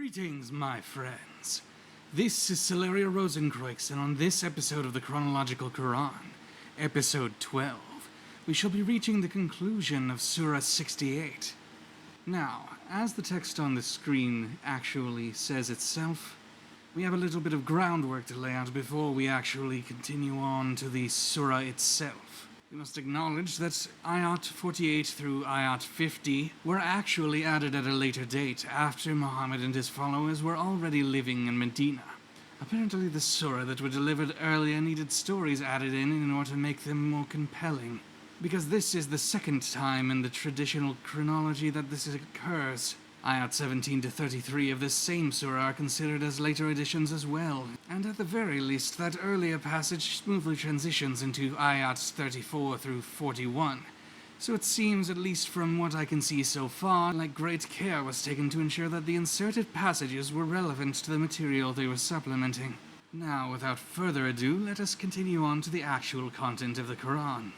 Greetings, my friends. This is Celeria Rosenkreuz, and on this episode of the Chronological Quran, episode 12, we shall be reaching the conclusion of Surah 68. Now, as the text on the screen actually says itself, we have a little bit of groundwork to lay out before we actually continue on to the Surah itself. We must acknowledge that Ayat 48 through Ayat 50 were actually added at a later date, after Muhammad and his followers were already living in Medina. Apparently the surah that were delivered earlier needed stories added in order to make them more compelling, because this is the second time in the traditional chronology that this occurs. Ayat 17 to 33 of this same surah are considered as later additions as well, and at the very least that earlier passage smoothly transitions into Ayats 34 through 41. So it seems, at least from what I can see so far, like great care was taken to ensure that the inserted passages were relevant to the material they were supplementing. Now, without further ado, let us continue on to the actual content of the Quran.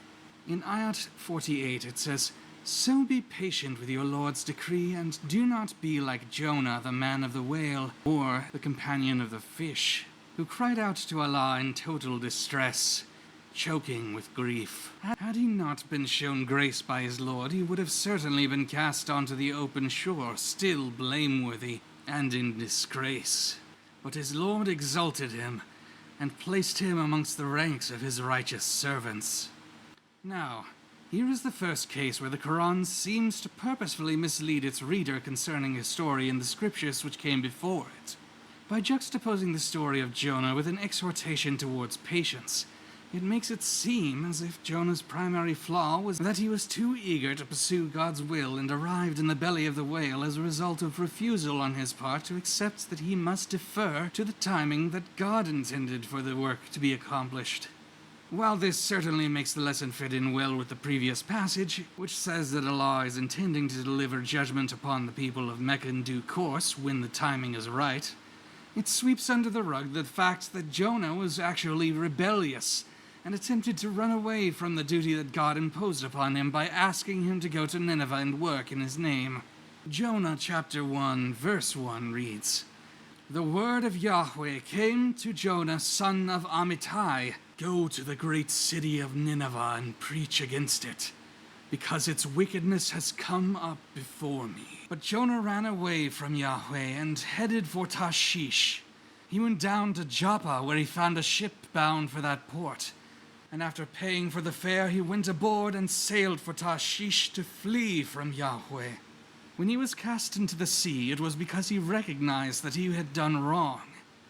In Ayat 48 it says, "So be patient with your Lord's decree, and do not be like Jonah, the man of the whale, or the companion of the fish, who cried out to Allah in total distress, choking with grief. Had he not been shown grace by his Lord, he would have certainly been cast onto the open shore, still blameworthy and in disgrace. But his Lord exalted him, and placed him amongst the ranks of his righteous servants." Now, here is the first case where the Quran seems to purposefully mislead its reader concerning a story in the scriptures which came before it. By juxtaposing the story of Jonah with an exhortation towards patience, it makes it seem as if Jonah's primary flaw was that he was too eager to pursue God's will and arrived in the belly of the whale as a result of refusal on his part to accept that he must defer to the timing that God intended for the work to be accomplished. While this certainly makes the lesson fit in well with the previous passage, which says that Allah is intending to deliver judgment upon the people of Mecca in due course when the timing is right, it sweeps under the rug the fact that Jonah was actually rebellious and attempted to run away from the duty that God imposed upon him by asking him to go to Nineveh and work in his name. Jonah chapter 1 verse 1 reads, "The word of Yahweh came to Jonah son of Amittai, go to the great city of Nineveh and preach against it, because its wickedness has come up before me." But Jonah ran away from Yahweh and headed for Tarshish. He went down to Joppa, where he found a ship bound for that port, and after paying for the fare he went aboard and sailed for Tarshish to flee from Yahweh. When he was cast into the sea, it was because he recognized that he had done wrong,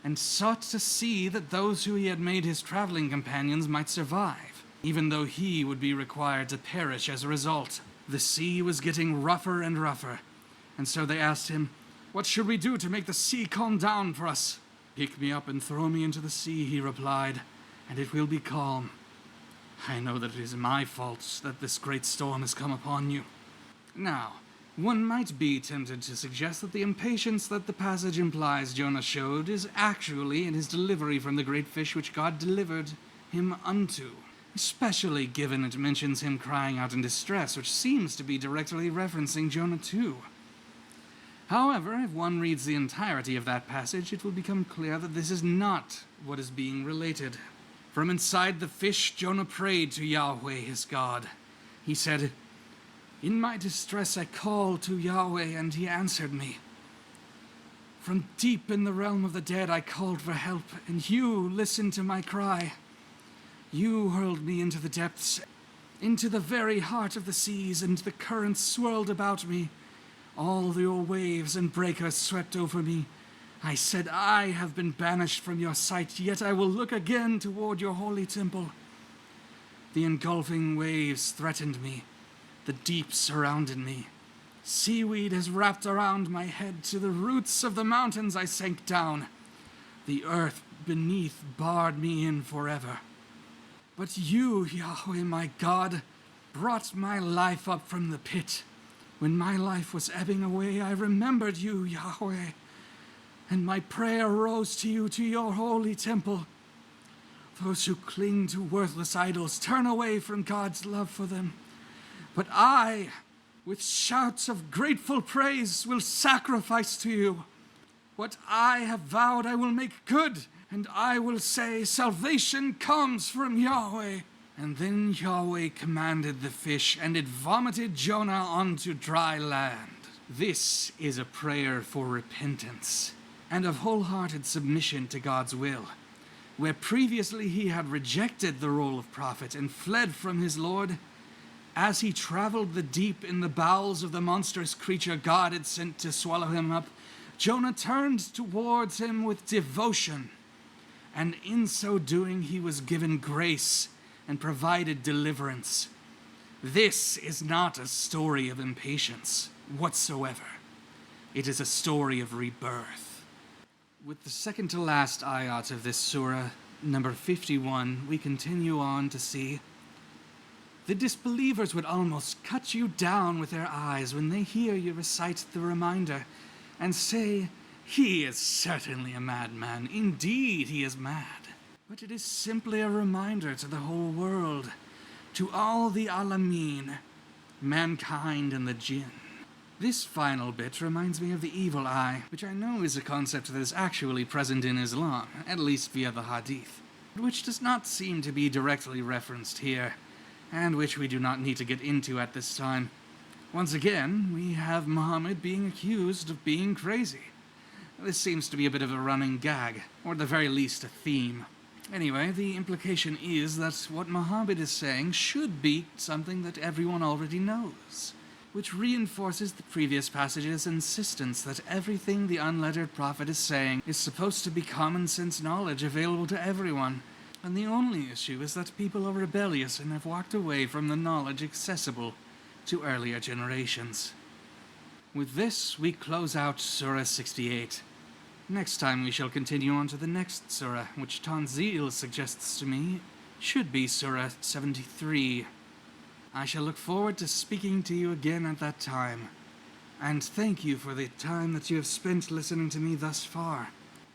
and sought to see that those who he had made his traveling companions might survive, even though he would be required to perish as a result. The sea was getting rougher and rougher, and so they asked him, "What should we do to make the sea calm down for us?" "Pick me up and throw me into the sea," he replied, "and it will be calm. I know that it is my fault that this great storm has come upon you." Now, one might be tempted to suggest that the impatience that the passage implies Jonah showed is actually in his delivery from the great fish which God delivered him unto, especially given it mentions him crying out in distress, which seems to be directly referencing Jonah too. However, if one reads the entirety of that passage, it will become clear that this is not what is being related. From inside the fish, Jonah prayed to Yahweh his God. He said, "In my distress I called to Yahweh, and he answered me. From deep in the realm of the dead I called for help, and you listened to my cry. You hurled me into the depths, into the very heart of the seas, and the currents swirled about me. All your waves and breakers swept over me. I said, I have been banished from your sight, yet I will look again toward your holy temple. The engulfing waves threatened me. The deep surrounded me. Seaweed has wrapped around my head. To the roots of the mountains I sank down. The earth beneath barred me in forever. But you, Yahweh my God, brought my life up from the pit. When my life was ebbing away, I remembered you, Yahweh, and my prayer rose to you, to your holy temple. Those who cling to worthless idols turn away from God's love for them. But I, with shouts of grateful praise, will sacrifice to you. What I have vowed I will make good, and I will say, salvation comes from Yahweh. And then Yahweh commanded the fish, and it vomited Jonah onto dry land. This is a prayer for repentance and of wholehearted submission to God's will. Where previously he had rejected the role of prophet and fled from his Lord, as he traveled the deep in the bowels of the monstrous creature God had sent to swallow him up, Jonah turned towards him with devotion, and in so doing he was given grace and provided deliverance. This is not a story of impatience whatsoever. It is a story of rebirth. With the second to last ayat of this surah, number 51, we continue on to see the disbelievers would almost cut you down with their eyes when they hear you recite the reminder and say, "He is certainly a madman. Indeed, he is mad." But it is simply a reminder to the whole world, to all the alameen, mankind and the jinn. This final bit reminds me of the evil eye, which I know is a concept that is actually present in Islam, at least via the hadith, but which does not seem to be directly referenced here, and which we do not need to get into at this time. Once again, we have Muhammad being accused of being crazy. This seems to be a bit of a running gag, or at the very least a theme. Anyway, the implication is that what Muhammad is saying should be something that everyone already knows, which reinforces the previous passage's insistence that everything the unlettered prophet is saying is supposed to be common sense knowledge available to everyone. And the only issue is that people are rebellious and have walked away from the knowledge accessible to earlier generations. With this, we close out Surah 68. Next time we shall continue on to the next surah, which Tanzil suggests to me should be Surah 73. I shall look forward to speaking to you again at that time, and thank you for the time that you have spent listening to me thus far.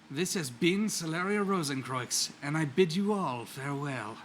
This has been Celeria Rosencreux, and I bid you all farewell.